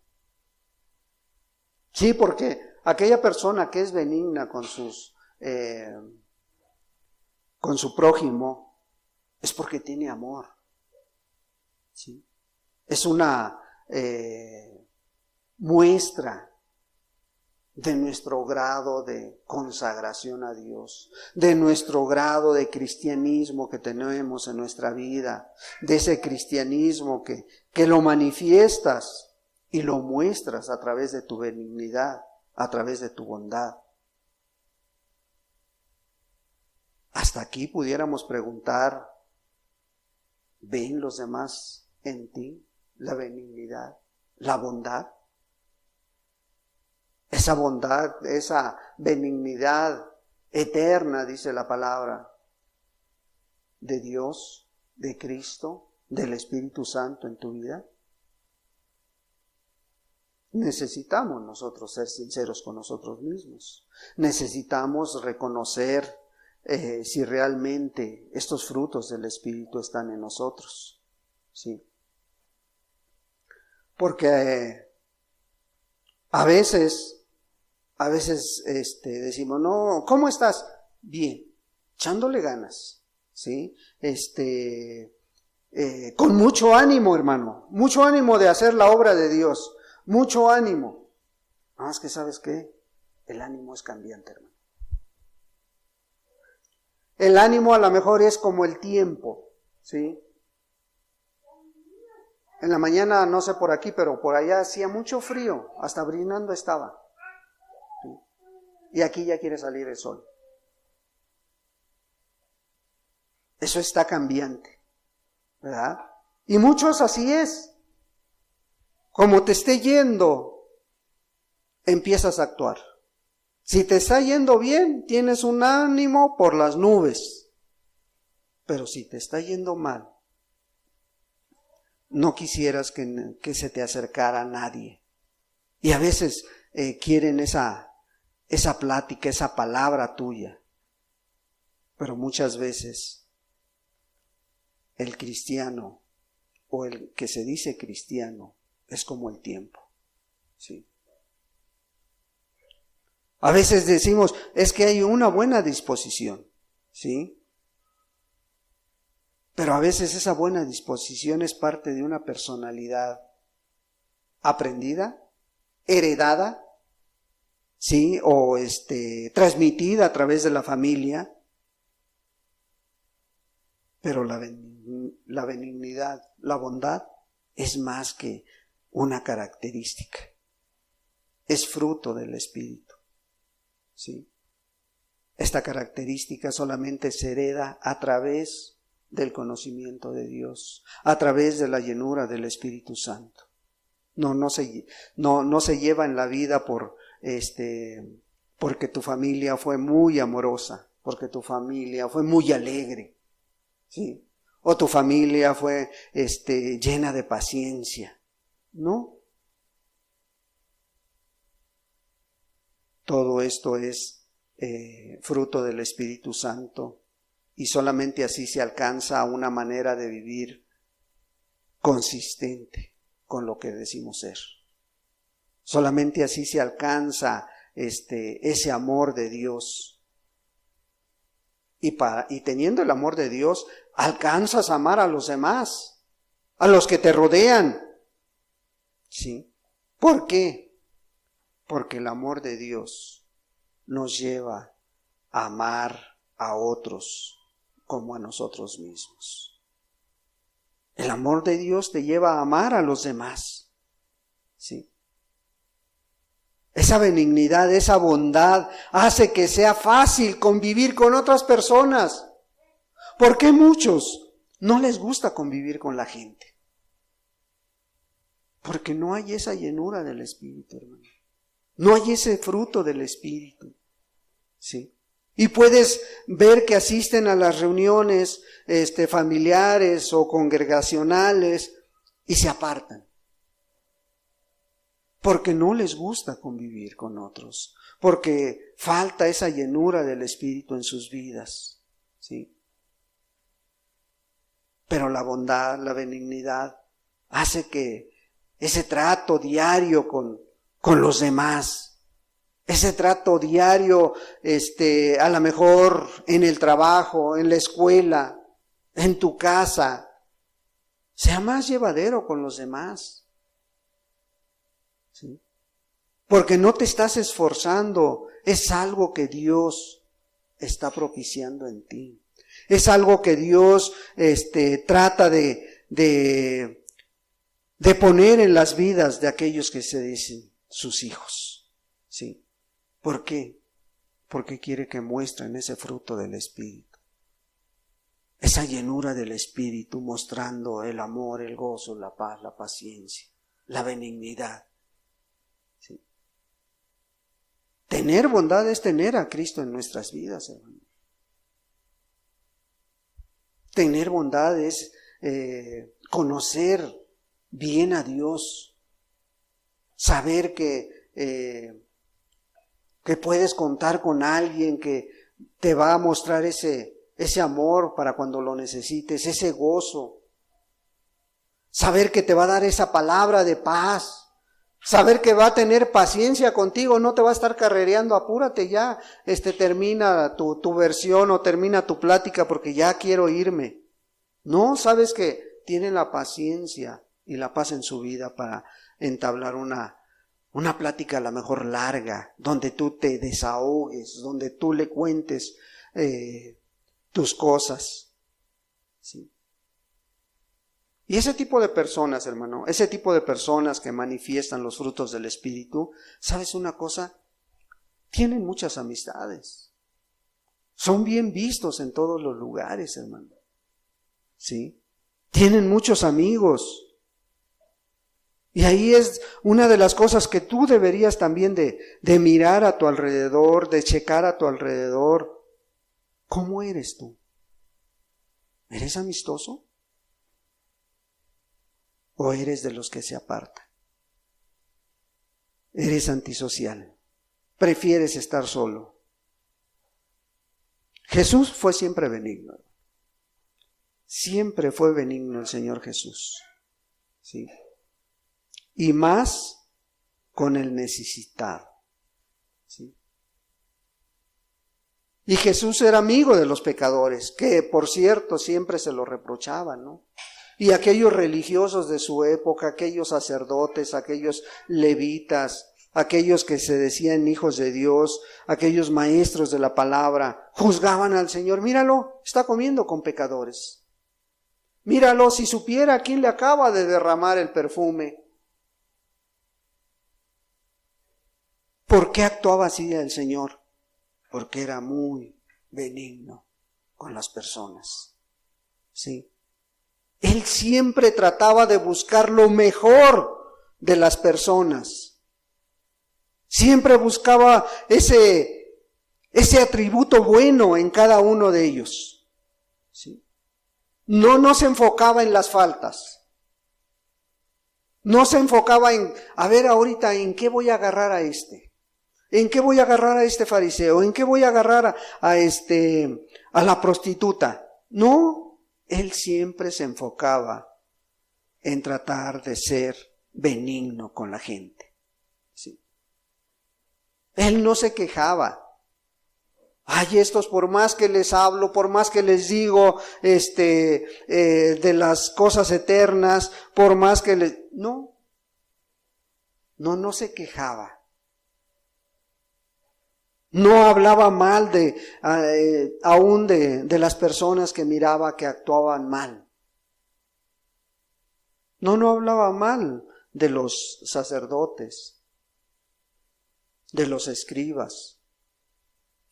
Sí, porque aquella persona que es benigna con su prójimo es porque tiene amor. ¿Sí? Es una muestra de nuestro grado de consagración a Dios, de nuestro grado de cristianismo que tenemos en nuestra vida, de ese cristianismo que lo manifiestas y lo muestras a través de tu benignidad, a través de tu bondad. Hasta aquí pudiéramos preguntar, ¿ven los demás en ti la benignidad, la bondad? Esa bondad, esa benignidad eterna, dice la palabra, de Dios, de Cristo, del Espíritu Santo en tu vida. Necesitamos nosotros ser sinceros con nosotros mismos. Necesitamos reconocer si realmente estos frutos del Espíritu están en nosotros. ¿Sí? Porque a veces decimos, no, ¿cómo estás? Bien, echándole ganas, ¿sí? Con mucho ánimo, hermano, mucho ánimo de hacer la obra de Dios, mucho ánimo. Nada más que, ¿sabes qué? El ánimo es cambiante, hermano. El ánimo a lo mejor es como el tiempo, ¿sí? En la mañana, no sé por aquí, pero por allá hacía mucho frío, hasta brinando estaba. ¿Sí? Y aquí ya quiere salir el sol. Eso está cambiante, ¿verdad? Y muchos así es. Como te esté yendo, empiezas a actuar. Si te está yendo bien, tienes un ánimo por las nubes. Pero si te está yendo mal, no quisieras que se te acercara nadie. Y a veces quieren esa plática, esa palabra tuya. Pero muchas veces el cristiano o el que se dice cristiano es como el tiempo. ¿Sí? A veces decimos, es que hay una buena disposición. ¿sí? Pero a veces esa buena disposición es parte de una personalidad aprendida, heredada, ¿sí? O transmitida a través de la familia. Pero la benignidad, la bondad, es más que una característica. Es fruto del Espíritu, ¿sí? Esta característica solamente se hereda a través del conocimiento de Dios, a través de la llenura del Espíritu Santo. No se lleva en la vida porque tu familia fue muy amorosa, porque tu familia fue muy alegre, ¿sí? O tu familia fue llena de paciencia. No. Todo esto es fruto del Espíritu Santo, y solamente así se alcanza una manera de vivir consistente con lo que decimos ser. Solamente así se alcanza ese amor de Dios. Y teniendo el amor de Dios, alcanzas a amar a los demás, a los que te rodean. ¿Sí? ¿Por qué? Porque el amor de Dios nos lleva a amar a otros como a nosotros mismos. El amor de Dios te lleva a amar a los demás. ¿Sí? Esa benignidad, esa bondad hace que sea fácil convivir con otras personas. ¿Por qué muchos no les gusta convivir con la gente? Porque no hay esa llenura del Espíritu, hermano. No hay ese fruto del Espíritu. ¿Sí? Y puedes ver que asisten a las reuniones familiares o congregacionales y se apartan. Porque no les gusta convivir con otros. Porque falta esa llenura del Espíritu en sus vidas. ¿Sí? Pero la bondad, la benignidad hace que ese trato diario con los demás, ese trato diario, a lo mejor en el trabajo, en la escuela, en tu casa, sea más llevadero con los demás. ¿Sí? Porque no te estás esforzando, es algo que Dios está propiciando en ti. Es algo que Dios trata de poner en las vidas de aquellos que se dicen sus hijos. ¿Sí? ¿Por qué? Porque quiere que muestren ese fruto del Espíritu. Esa llenura del Espíritu, mostrando el amor, el gozo, la paz, la paciencia, la benignidad. ¿Sí? Tener bondad es tener a Cristo en nuestras vidas, hermano. Tener bondad es conocer bien a Dios. Saber que puedes contar con alguien que te va a mostrar ese amor para cuando lo necesites, ese gozo. Saber que te va a dar esa palabra de paz. Saber que va a tener paciencia contigo, no te va a estar carrereando, apúrate ya, termina tu versión o termina tu plática porque ya quiero irme. No, sabes que tiene la paciencia y la paz en su vida para entablar una plática a lo mejor larga, donde tú te desahogues, donde tú le cuentes tus cosas. ¿Sí? Y ese tipo de personas, hermano, ese tipo de personas que manifiestan los frutos del Espíritu, ¿sabes una cosa? Tienen muchas amistades. Son bien vistos en todos los lugares, hermano. ¿Sí? Tienen muchos amigos. Y ahí es una de las cosas que tú deberías también de mirar a tu alrededor, de checar a tu alrededor. ¿Cómo eres tú? ¿Eres amistoso? ¿O eres de los que se apartan? ¿Eres antisocial? ¿Prefieres estar solo? Jesús fue siempre benigno. Siempre fue benigno el Señor Jesús. ¿Sí? Y más con el necesitado. ¿Sí? Y Jesús era amigo de los pecadores, que por cierto siempre se lo reprochaban, ¿no? Y aquellos religiosos de su época, aquellos sacerdotes, aquellos levitas, aquellos que se decían hijos de Dios, aquellos maestros de la palabra, juzgaban al Señor. Míralo, está comiendo con pecadores. Míralo, si supiera a quién le acaba de derramar el perfume. ¿Por qué actuaba así el Señor? Porque era muy benigno con las personas. Sí. Él siempre trataba de buscar lo mejor de las personas. Siempre buscaba ese atributo bueno en cada uno de ellos. ¿Sí? No se enfocaba en las faltas. No se enfocaba en, a ver ahorita, ¿en qué voy a agarrar a este? ¿En qué voy a agarrar a este fariseo? ¿En qué voy a agarrar a la prostituta? No, él siempre se enfocaba en tratar de ser benigno con la gente. ¿Sí? Él no se quejaba. Ay, estos por más que les hablo, por más que les digo de las cosas eternas, por más que les... No se quejaba. No hablaba mal aún de las personas que miraba que actuaban mal. No hablaba mal de los sacerdotes, de los escribas.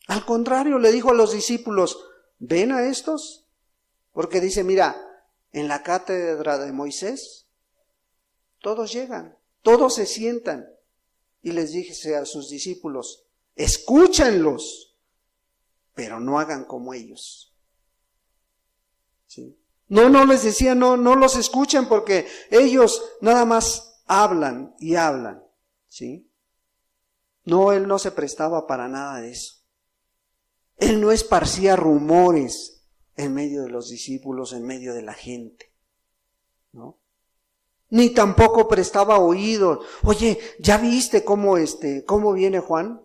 Al contrario, le dijo a los discípulos, ¿ven a estos? Porque dice, mira, en la cátedra de Moisés, todos llegan, todos se sientan. Y les dije a sus discípulos, escúchenlos, pero no hagan como ellos. ¿Sí? No les decía, no los escuchen porque ellos nada más hablan y hablan. ¿Sí? No, él no se prestaba para nada de eso. Él no esparcía rumores en medio de los discípulos, en medio de la gente, ¿no? Ni tampoco prestaba oídos. Oye, ¿ya viste cómo viene Juan?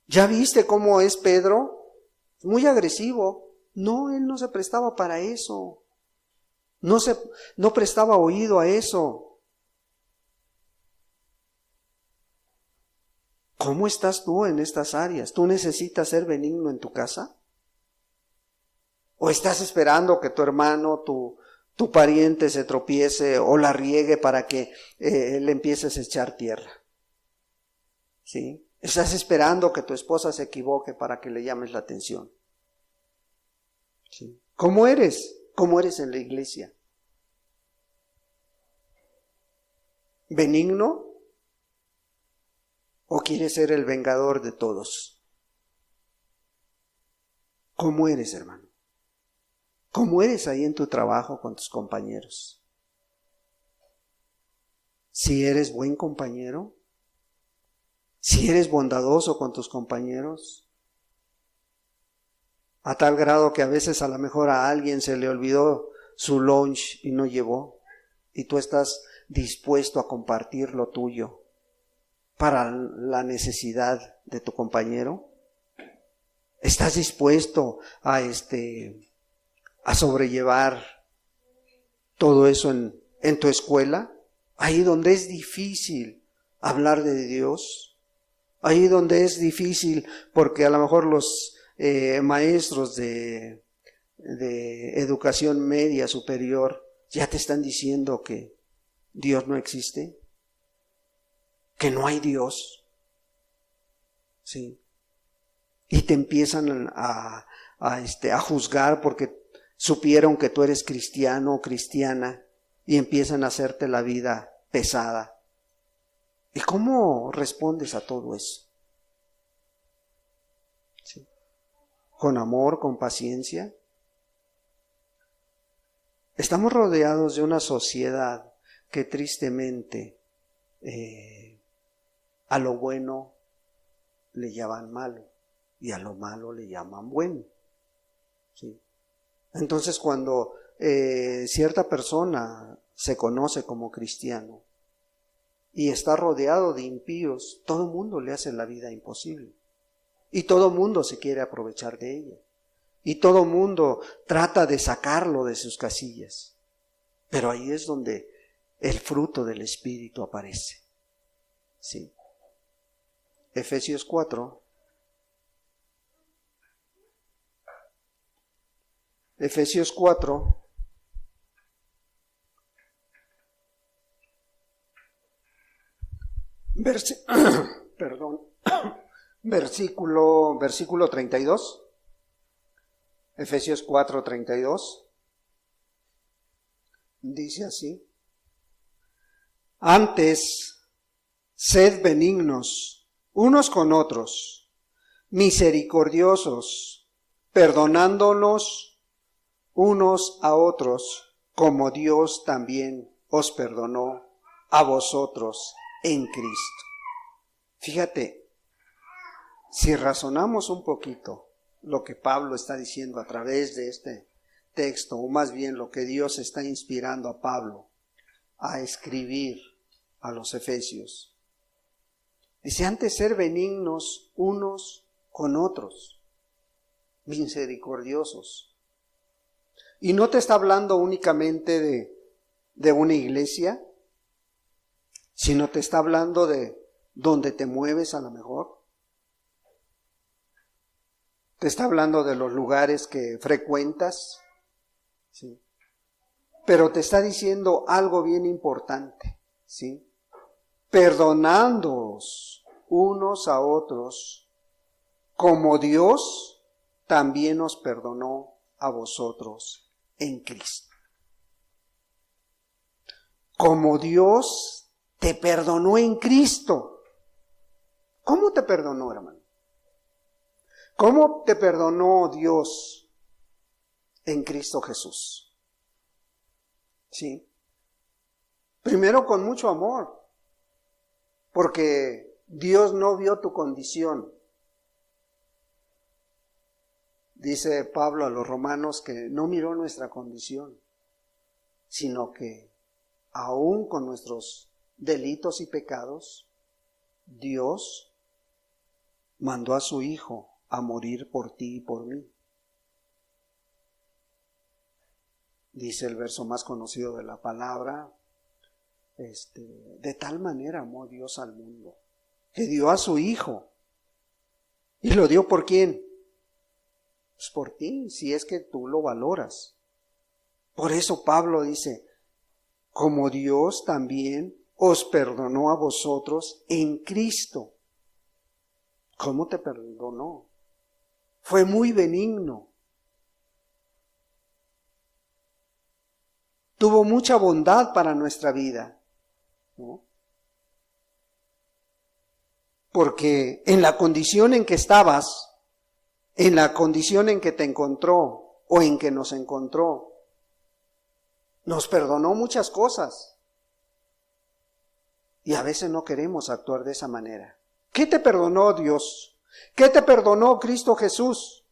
¿Ya viste cómo es Pedro? Muy agresivo. No, él no se prestaba para eso. No prestaba oído a eso. ¿Cómo estás tú en estas áreas? ¿Tú necesitas ser benigno en tu casa? ¿O estás esperando que tu hermano, tu pariente se tropiece o la riegue para que le empieces a echar tierra? ¿Sí? ¿Estás esperando que tu esposa se equivoque para que le llames la atención? ¿Sí? ¿Cómo eres? ¿Cómo eres en la iglesia? ¿Benigno? ¿O quieres ser el vengador de todos? ¿Cómo eres, hermano? ¿Cómo eres ahí en tu trabajo con tus compañeros? Si eres buen compañero, si eres bondadoso con tus compañeros, a tal grado que a veces a lo mejor a alguien se le olvidó su lunch y no llevó, y tú estás dispuesto a compartir lo tuyo para la necesidad de tu compañero. ¿Estás dispuesto a sobrellevar todo eso en tu escuela? Ahí donde es difícil hablar de Dios, ahí donde es difícil porque a lo mejor los maestros de educación media superior ya te están diciendo que Dios no existe, que no hay Dios, ¿sí? Y te empiezan a juzgar porque supieron que tú eres cristiano o cristiana y empiezan a hacerte la vida pesada. ¿Y cómo respondes a todo eso? ¿Sí? ¿Con amor, con paciencia? Estamos rodeados de una sociedad que tristemente a lo bueno le llaman malo y a lo malo le llaman bueno. ¿Sí? Entonces cuando cierta persona se conoce como cristiano y está rodeado de impíos, todo el mundo le hace la vida imposible. Y todo mundo se quiere aprovechar de ella. Y todo mundo trata de sacarlo de sus casillas. Pero ahí es donde el fruto del Espíritu aparece. Sí. Efesios 4. Efesios 4. Versículo 32. Efesios 4, 32. Dice así: Antes, sed benignos unos con otros, misericordiosos, perdonándonos unos a otros, como Dios también os perdonó a vosotros en Cristo. Fíjate, si razonamos un poquito lo que Pablo está diciendo a través de este texto, o más bien lo que Dios está inspirando a Pablo a escribir a los efesios. Dice, antes ser benignos unos con otros, misericordiosos. Y no te está hablando únicamente de una iglesia, sino te está hablando de donde te mueves a lo mejor. Te está hablando de los lugares que frecuentas, ¿sí? Pero te está diciendo algo bien importante, ¿sí? Perdonándoos unos a otros, como Dios también os perdonó a vosotros en Cristo. Como Dios te perdonó en Cristo. ¿Cómo te perdonó, hermano? ¿Cómo te perdonó Dios en Cristo Jesús? Sí. Primero con mucho amor, porque Dios no vio tu condición. Dice Pablo a los romanos que no miró nuestra condición, sino que aún con nuestros delitos y pecados, Dios mandó a su Hijo a morir por ti y por mí. Dice el verso más conocido de la palabra, de tal manera amó Dios al mundo, que dio a su Hijo. ¿Y lo dio por quién? Pues por ti, si es que tú lo valoras. Por eso Pablo dice, como Dios también os perdonó a vosotros en Cristo. ¿Cómo te perdonó? Fue muy benigno. Tuvo mucha bondad para nuestra vida, ¿no? Porque en la condición en que estabas, en la condición en que te encontró o en que nos encontró, nos perdonó muchas cosas. Y a veces no queremos actuar de esa manera. ¿Qué te perdonó Dios? ¿Qué te perdonó Cristo Jesús?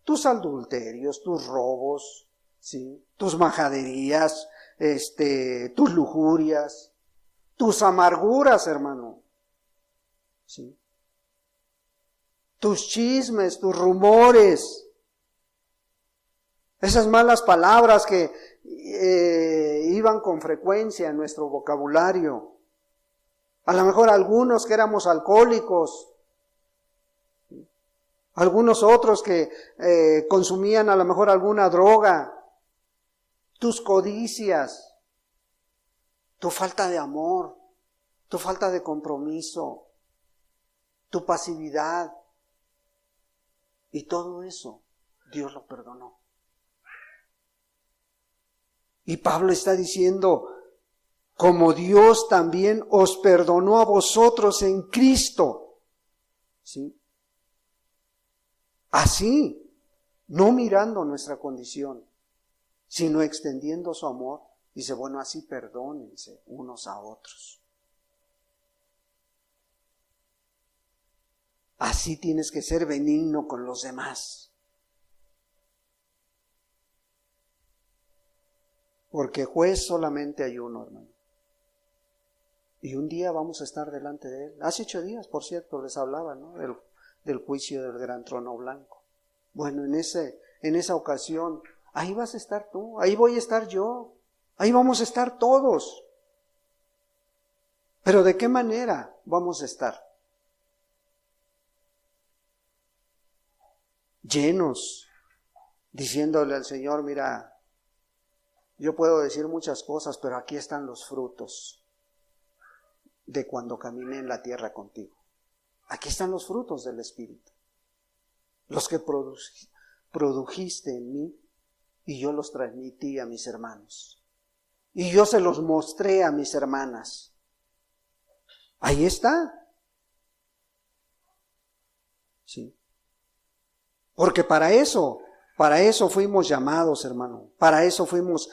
Tus adulterios, tus robos, ¿sí? Tus majaderías, tus lujurias, tus amarguras, hermano, ¿sí? Tus chismes, tus rumores, esas malas palabras que iban con frecuencia en nuestro vocabulario. A lo mejor algunos que éramos alcohólicos, algunos otros que consumían a lo mejor alguna droga, tus codicias, tu falta de amor, tu falta de compromiso, tu pasividad, y todo eso Dios lo perdonó. Y Pablo está diciendo, como Dios también os perdonó a vosotros en Cristo, ¿sí? Así, no mirando nuestra condición, sino extendiendo su amor, dice, bueno, así perdónense unos a otros. Así tienes que ser benigno con los demás. Porque juez solamente hay uno, hermano. Y un día vamos a estar delante de él. Hace 8 días, por cierto, les hablaba, ¿no? del juicio del gran trono blanco. Bueno, en esa ocasión, ahí vas a estar tú, ahí voy a estar yo, ahí vamos a estar todos. Pero ¿de qué manera vamos a estar? Llenos, diciéndole al Señor, mira, yo puedo decir muchas cosas, pero aquí están los frutos de cuando caminé en la tierra contigo. Aquí están los frutos del Espíritu, los que produjiste en mí, y yo los transmití a mis hermanos. Y yo se los mostré a mis hermanas. Ahí está. Sí. Porque para eso fuimos llamados, hermano. Para eso fuimos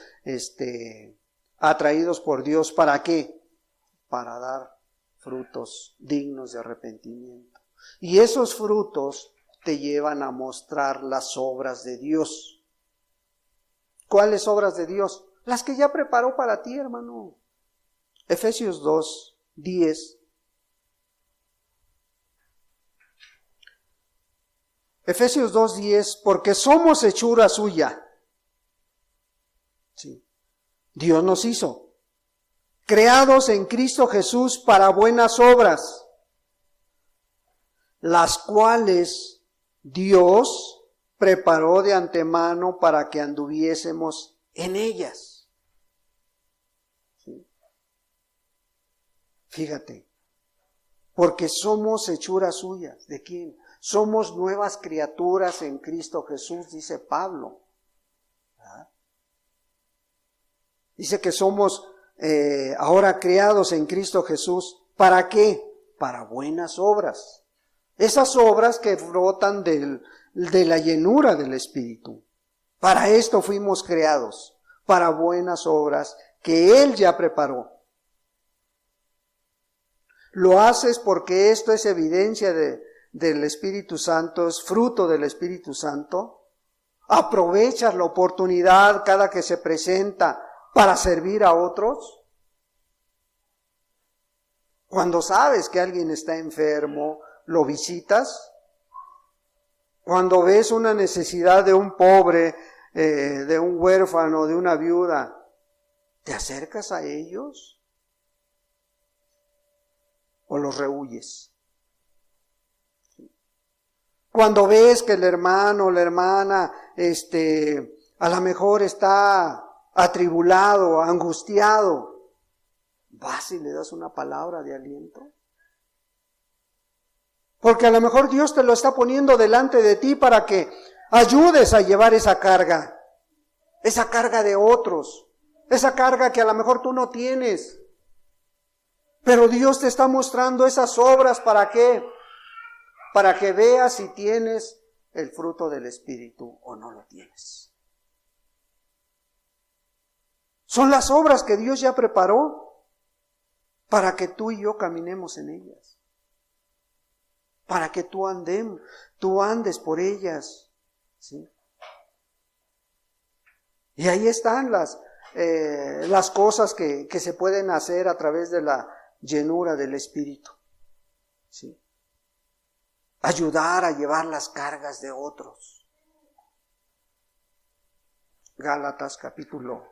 atraídos por Dios. ¿Para qué? Para dar frutos dignos de arrepentimiento. Y esos frutos te llevan a mostrar las obras de Dios. ¿Cuáles obras de Dios? Las que ya preparó para ti, hermano. Efesios 2:10. Efesios 2:10, porque somos hechura suya. Sí. Dios nos hizo, creados en Cristo Jesús para buenas obras, las cuales Dios preparó de antemano para que anduviésemos en ellas. ¿Sí? Fíjate, porque somos hechuras suyas. ¿De quién? Somos nuevas criaturas en Cristo Jesús, dice Pablo. ¿Verdad? Dice que somos ahora creados en Cristo Jesús. ¿Para qué? Para buenas obras. Esas obras que brotan de la llenura del Espíritu. Para esto fuimos creados, para buenas obras que Él ya preparó. Lo haces porque esto es evidencia del Espíritu Santo, es fruto del Espíritu Santo. Aprovechas la oportunidad cada que se presenta para servir a otros. Cuando sabes que alguien está enfermo, lo visitas. Cuando ves una necesidad de un pobre, de un huérfano, de una viuda, ¿te acercas a ellos? ¿O los rehuyes? Cuando ves que el hermano o la hermana, a lo mejor está atribulado, angustiado, ¿vas y le das una palabra de aliento? Porque a lo mejor Dios te lo está poniendo delante de ti para que ayudes a llevar esa carga de otros, esa carga que a lo mejor tú no tienes. Pero Dios te está mostrando esas obras, ¿para qué? Para que veas si tienes el fruto del Espíritu o no lo tienes. Son las obras que Dios ya preparó para que tú y yo caminemos en ellas. Para que tú andes por ellas, ¿sí? Y ahí están las cosas que se pueden hacer a través de la llenura del Espíritu, ¿sí? Ayudar a llevar las cargas de otros. Gálatas capítulo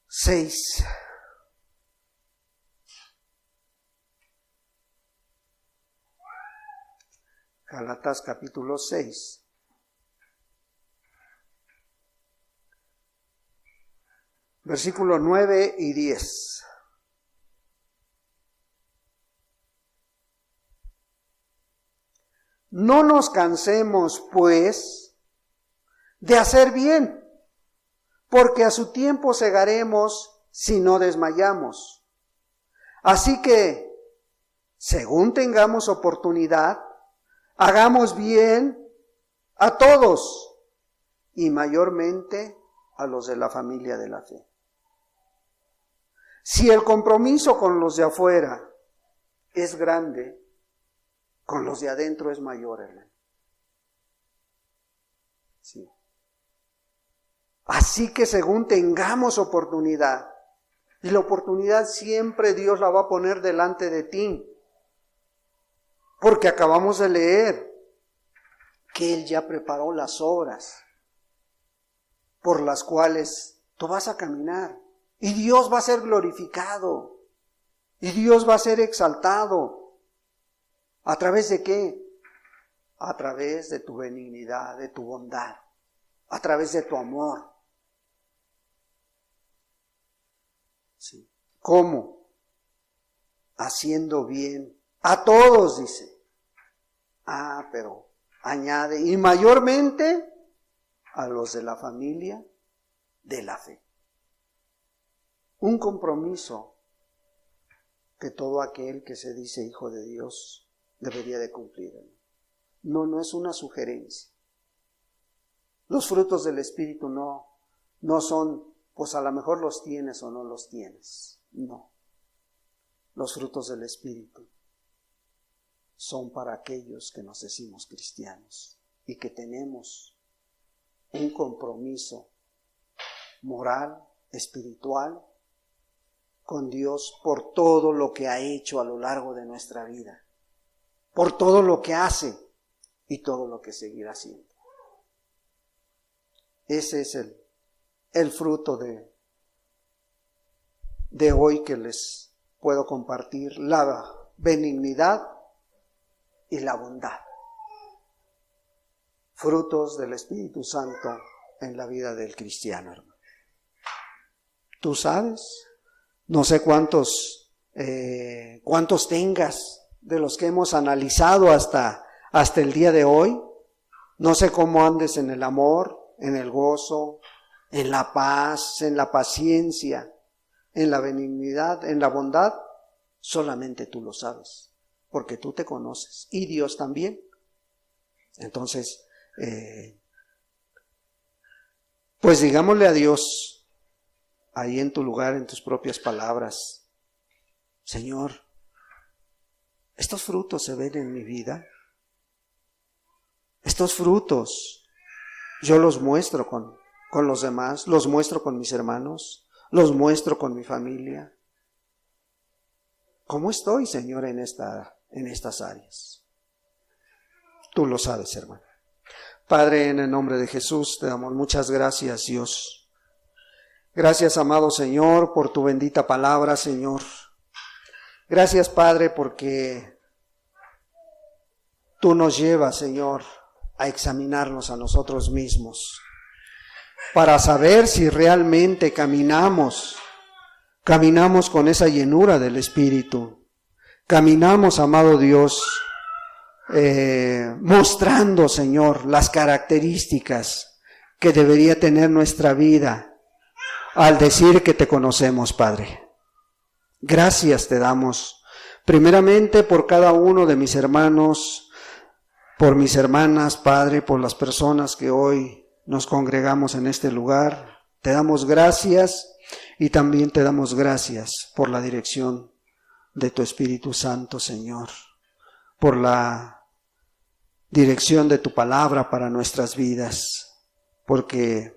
6. Gálatas capítulo 6. Versículos 9 y 10. No nos cansemos, pues, de hacer bien, porque a su tiempo segaremos si no desmayamos. Así que, según tengamos oportunidad, hagamos bien a todos y mayormente a los de la familia de la fe. Si el compromiso con los de afuera es grande, con los de adentro es mayor, hermano. Sí. Así que según tengamos oportunidad, y la oportunidad siempre Dios la va a poner delante de ti, Porque acabamos de leer que Él ya preparó las obras por las cuales tú vas a caminar. Y Dios va a ser glorificado. Y Dios va a ser exaltado. ¿A través de qué? A través de tu benignidad, de tu bondad. A través de tu amor. Sí. ¿Cómo? Haciendo bien a todos, dice. Pero añade, y mayormente a los de la familia de la fe. Un compromiso que todo aquel que se dice hijo de Dios debería de cumplir. No es una sugerencia. Los frutos del Espíritu no son, pues a lo mejor los tienes o no los tienes. No. Los frutos del Espíritu son para aquellos que nos decimos cristianos y que tenemos un compromiso moral, espiritual, con Dios por todo lo que ha hecho a lo largo de nuestra vida, por todo lo que hace y todo lo que seguirá haciendo. Ese es el fruto de hoy que les puedo compartir, la benignidad y la bondad. Frutos del Espíritu Santo en la vida del cristiano, hermano. ¿Tú sabes? No sé cuántos tengas de los que hemos analizado hasta el día de hoy. No sé cómo andes en el amor, en el gozo, en la paz, en la paciencia, en la benignidad, en la bondad. Solamente tú lo sabes, porque tú te conoces y Dios también. Entonces, pues digámosle a Dios ahí en tu lugar, en tus propias palabras: Señor, estos frutos se ven en mi vida. Estos frutos yo los muestro con los demás, los muestro con mis hermanos, los muestro con mi familia. ¿Cómo estoy, Señor, en estas áreas? Tú lo sabes, hermano. Padre, en el nombre de Jesús te damos muchas gracias, Dios. Gracias, amado Señor, por tu bendita palabra, Señor. Gracias, Padre, porque tú nos llevas, Señor, a examinarnos a nosotros mismos para saber si realmente caminamos con esa llenura del Espíritu. Caminamos, amado Dios, mostrando, Señor, las características que debería tener nuestra vida al decir que te conocemos, Padre. Gracias te damos, primeramente por cada uno de mis hermanos, por mis hermanas, Padre, por las personas que hoy nos congregamos en este lugar. Te damos gracias y también te damos gracias por la dirección de tu Espíritu Santo, Señor, por la dirección de tu palabra para nuestras vidas, porque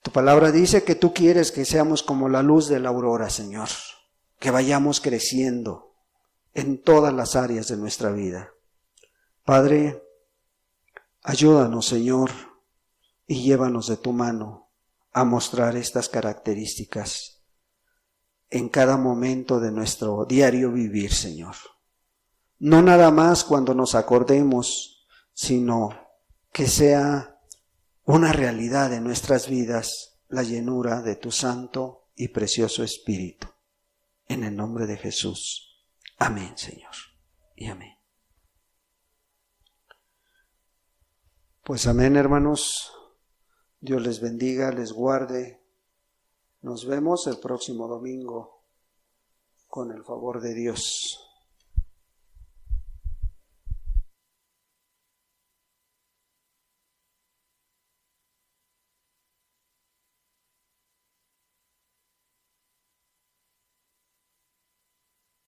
tu palabra dice que tú quieres que seamos como la luz de la aurora, Señor, que vayamos creciendo en todas las áreas de nuestra vida. Padre, ayúdanos, Señor, y llévanos de tu mano a mostrar estas características en cada momento de nuestro diario vivir, Señor. No nada más cuando nos acordemos, sino que sea una realidad en nuestras vidas la llenura de tu santo y precioso Espíritu. En el nombre de Jesús. Amén, Señor. Y amén. Pues amén, hermanos. Dios les bendiga, les guarde. Nos vemos el próximo domingo con el favor de Dios.